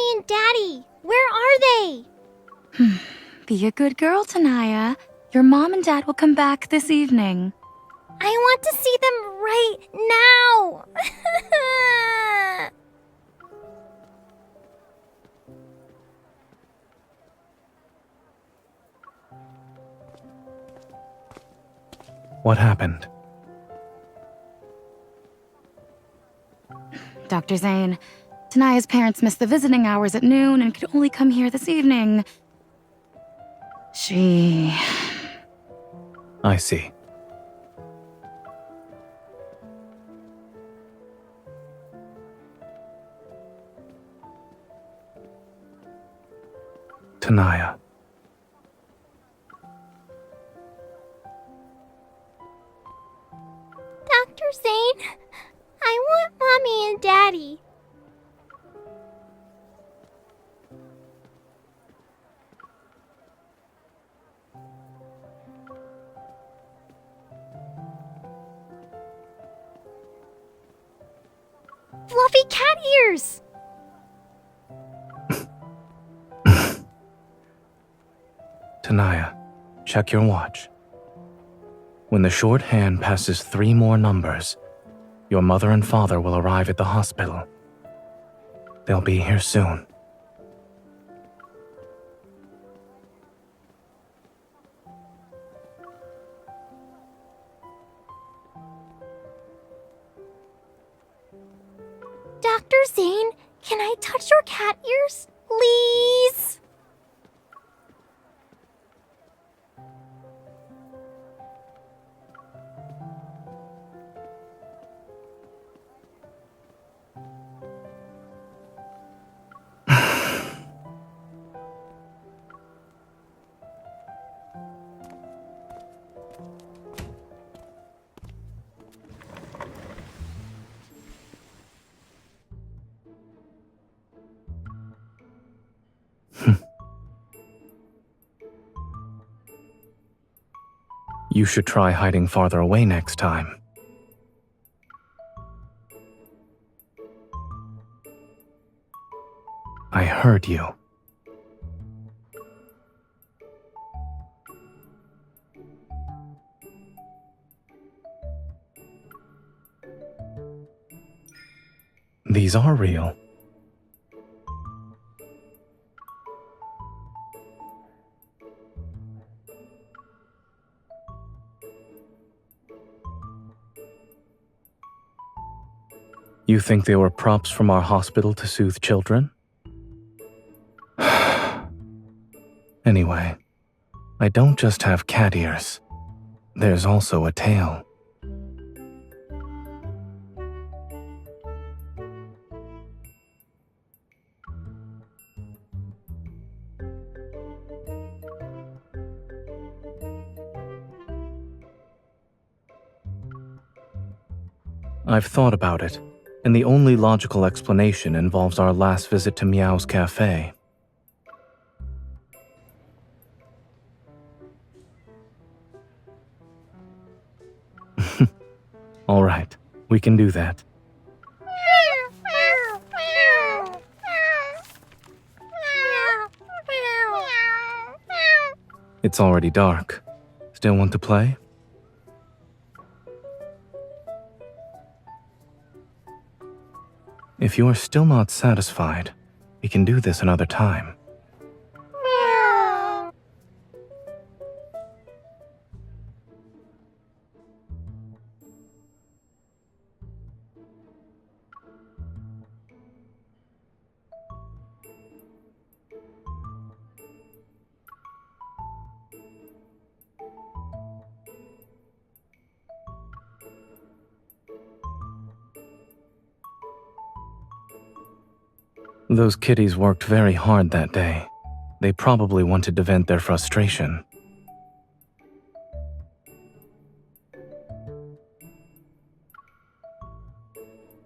Mommy and Daddy? Where are they? Be a good girl, Tanaya. Your mom and dad will come back this evening. I want to see them right now! What happened? Dr. Zayne, Tanaya's parents missed the visiting hours at noon and could only come here this evening. I see. Tanaya. Dr. Zayne, I want Mommy and Daddy. Fluffy cat ears! Tanaya, check your watch. When the shorthand passes 3 more numbers, your mother and father will arrive at the hospital. They'll be here soon. Dr. Zayne, can I touch your cat ears? Please? You should try hiding farther away next time. I heard you. These are real. You think they were props from our hospital to soothe children? Anyway, I don't just have cat ears. There's also a tail. I've thought about it, and the only logical explanation involves our last visit to Meow's cafe. All right, we can do that. It's already dark. Still want to play? If you are still not satisfied, we can do this another time. Those kitties worked very hard that day. They probably wanted to vent their frustration.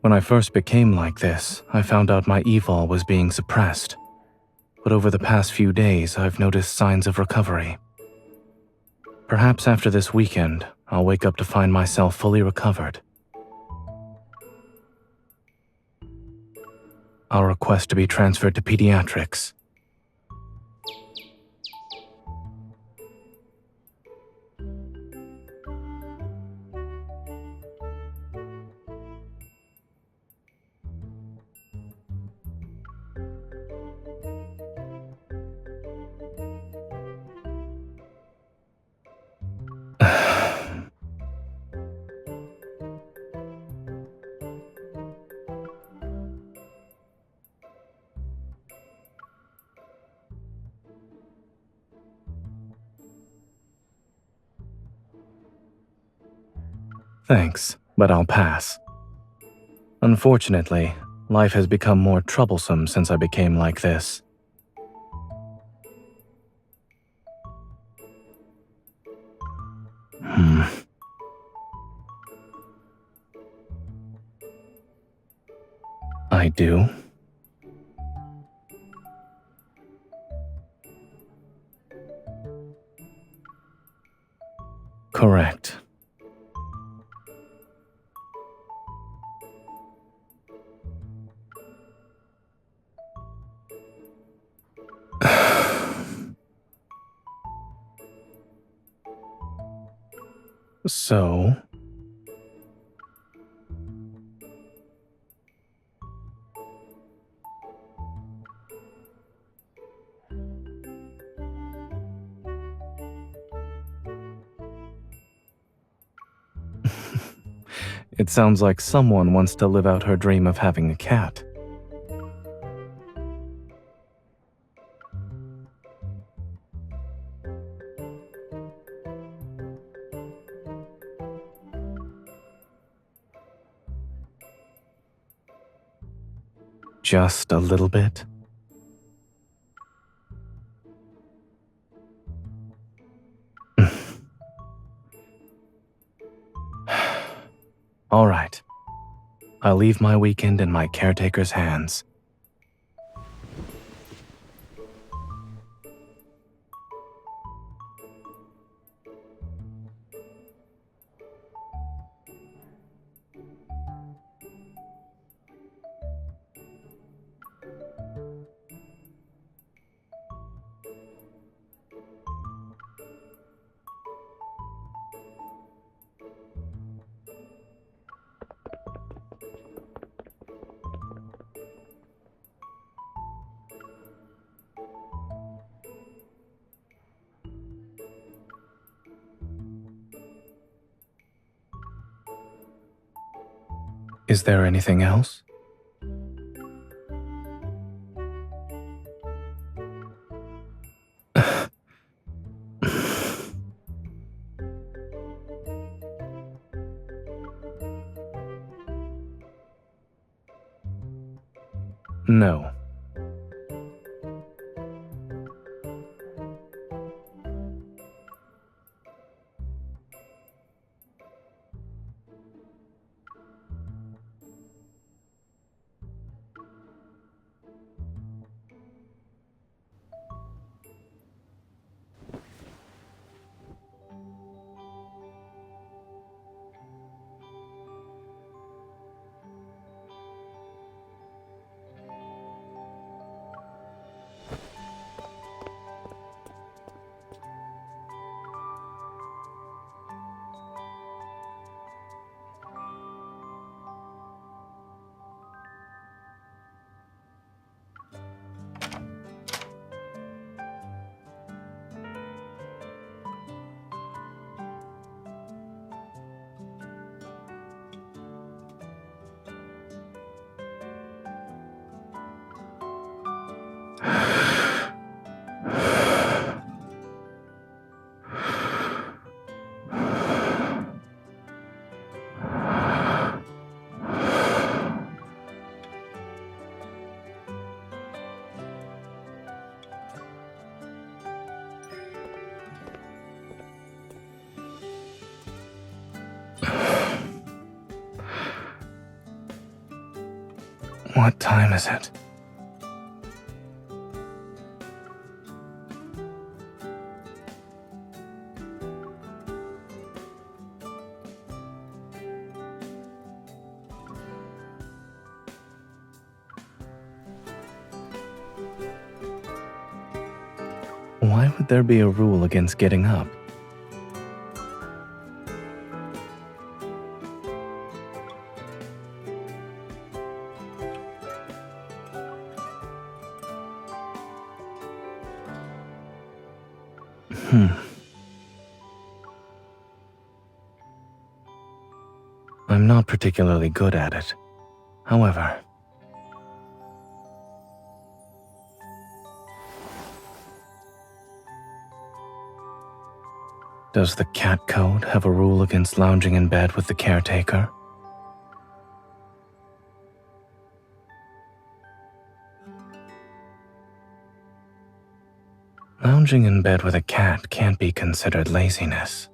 When I first became like this, I found out my evol was being suppressed. But over the past few days, I've noticed signs of recovery. Perhaps after this weekend, I'll wake up to find myself fully recovered. I'll request to be transferred to pediatrics. Thanks, but I'll pass. Unfortunately, life has become more troublesome since I became like this. I do? Correct. So? It sounds like someone wants to live out her dream of having a cat. Just a little bit? All right. I'll leave my weekend in my caretaker's hands. Is there anything else? No. What time is it? Why would there be a rule against getting up? I'm not particularly good at it. However, does the cat code have a rule against lounging in bed with the caretaker? Lounging in bed with a cat can't be considered laziness.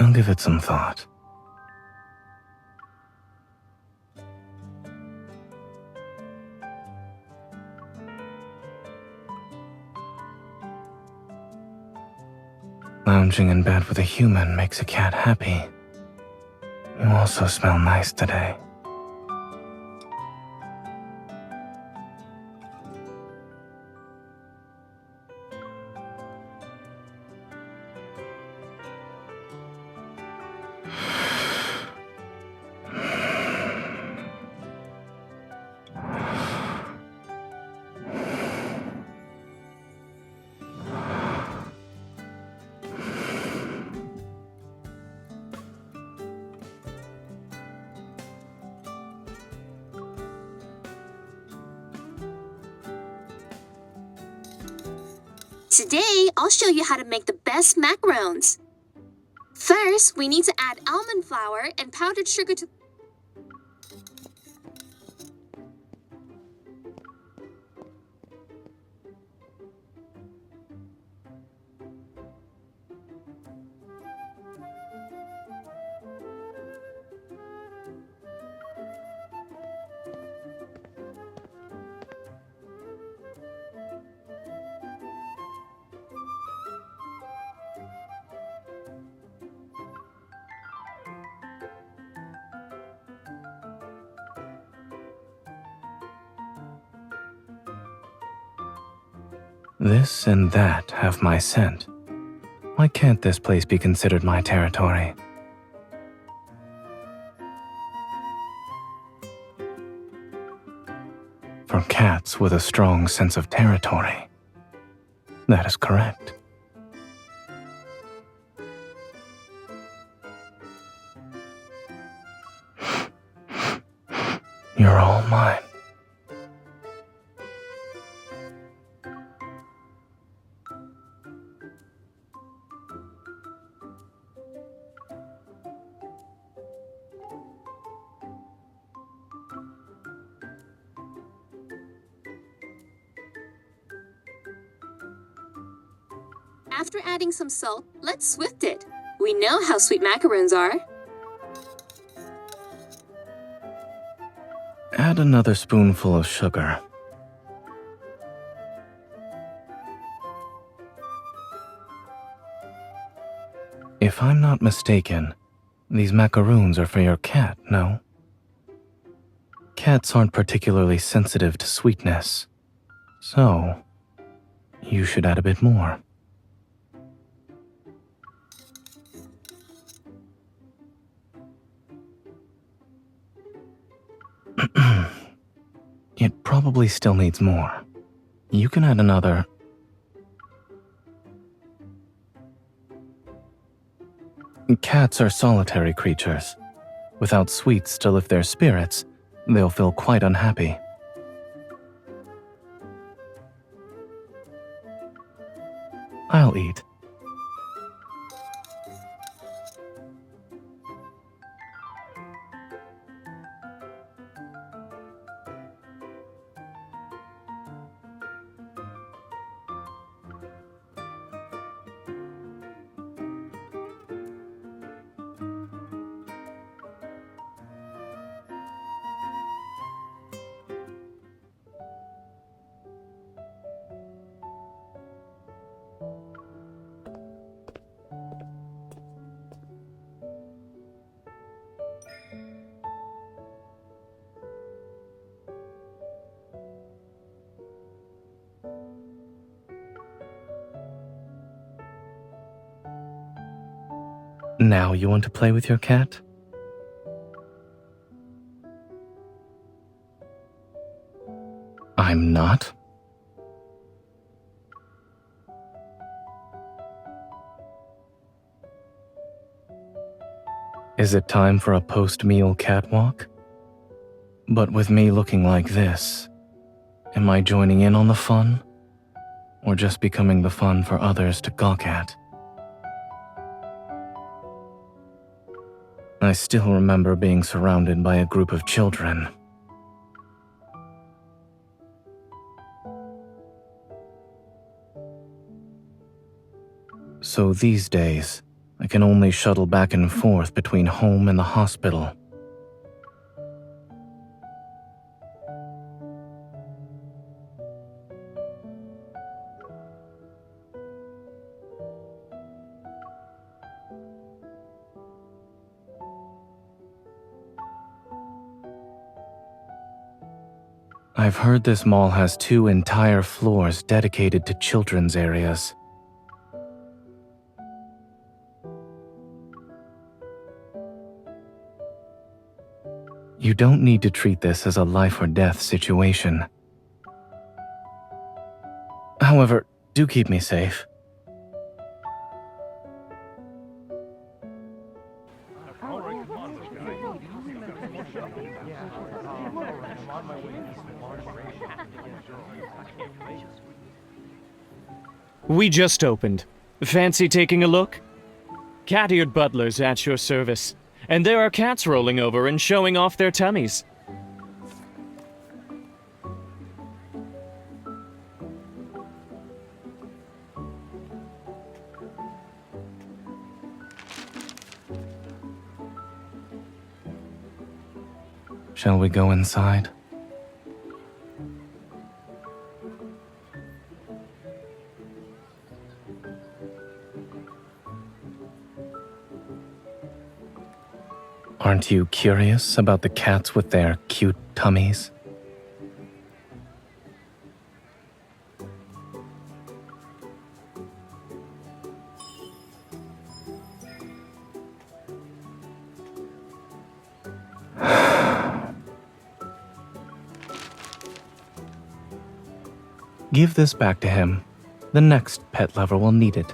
I'll give it some thought. Lounging in bed with a human makes a cat happy. You also smell nice today. Today, I'll show you how to make the best macarons. First, we need to add almond flour and powdered sugar to... This and that have my scent. Why can't this place be considered my territory? For cats with a strong sense of territory. That is correct. You're all mine. After adding some salt, let's swift it. We know how sweet macarons are. Add another spoonful of sugar. If I'm not mistaken, these macaroons are for your cat, no? Cats aren't particularly sensitive to sweetness, so you should add a bit more. It probably still needs more. You can add another. Cats are solitary creatures. Without sweets to lift their spirits, they'll feel quite unhappy. I'll eat. Now you want to play with your cat? I'm not? Is it time for a post-meal catwalk? But with me looking like this, am I joining in on the fun? Or just becoming the fun for others to gawk at? I still remember being surrounded by a group of children. So these days, I can only shuttle back and forth between home and the hospital. I've heard this mall has 2 entire floors dedicated to children's areas. You don't need to treat this as a life or death situation. However, do keep me safe. We just opened. Fancy taking a look? Cat-eared butlers at your service. And there are cats rolling over and showing off their tummies. Shall we go inside? Aren't you curious about the cats with their cute tummies? Give this back to him. The next pet lover will need it.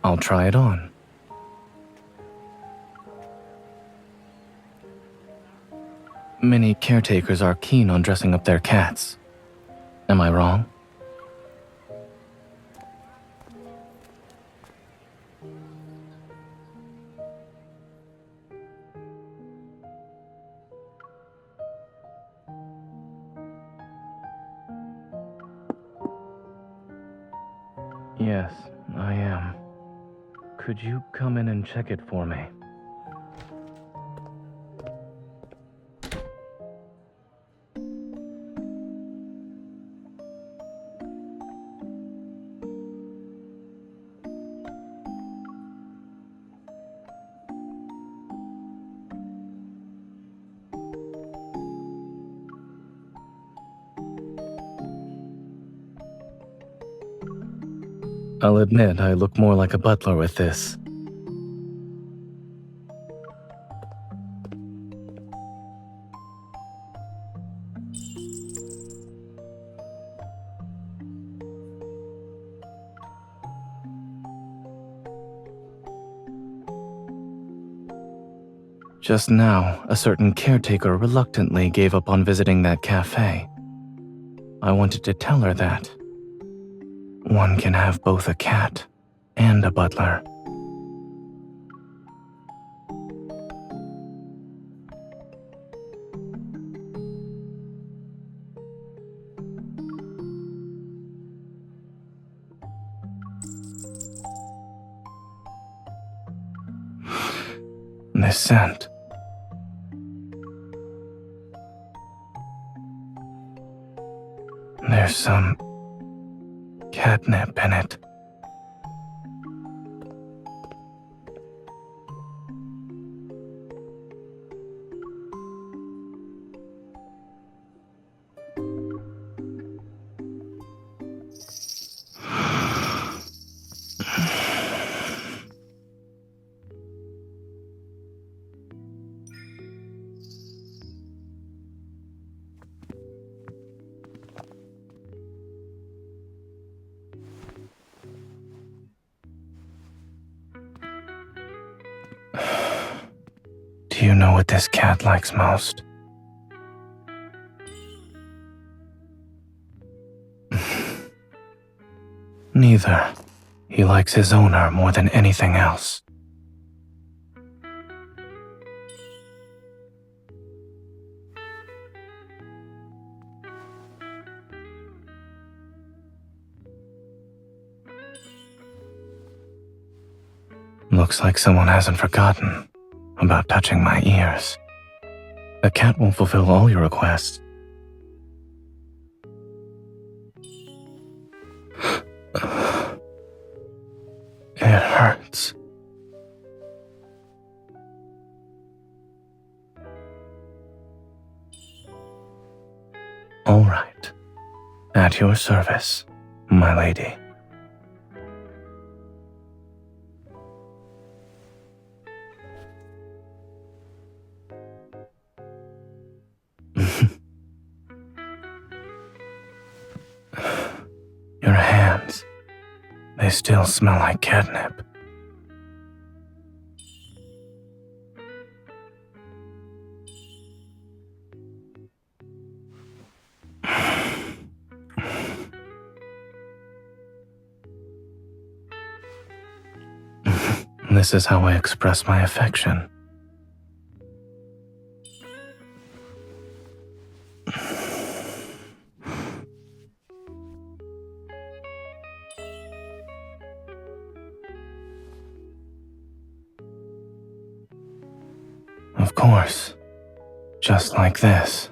I'll try it on. Many caretakers are keen on dressing up their cats. Am I wrong? Yes, I am. Could you come in and check it for me? I'll admit I look more like a butler with this. Just now, a certain caretaker reluctantly gave up on visiting that cafe. I wanted to tell her that. One can have both a cat and a butler. This scent. There's some catnip in it. Do you know what this cat likes most? Neither. He likes his owner more than anything else. Looks like someone hasn't forgotten about touching my ears. A cat won't fulfill all your requests. It hurts. All right. At your service, my lady. Your hands. They still smell like catnip. This is how I express my affection. Of course. Just like this.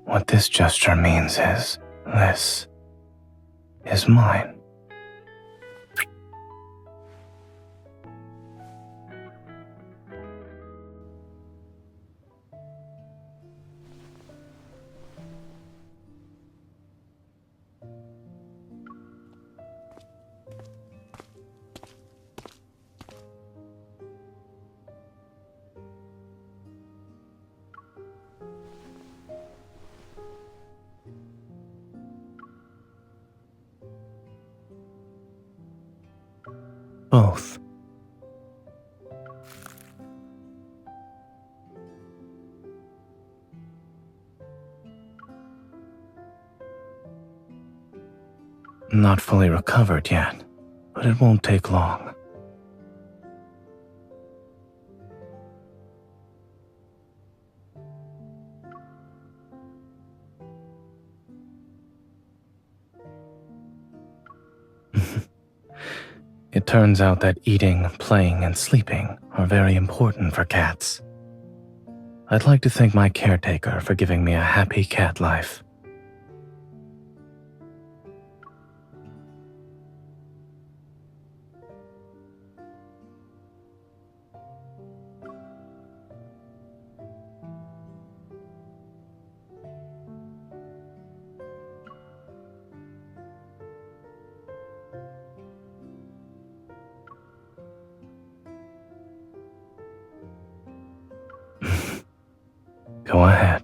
What this gesture means is, this is mine. Both. Not fully recovered yet, but it won't take long. It turns out that eating, playing, and sleeping are very important for cats. I'd like to thank my caretaker for giving me a happy cat life. Go ahead.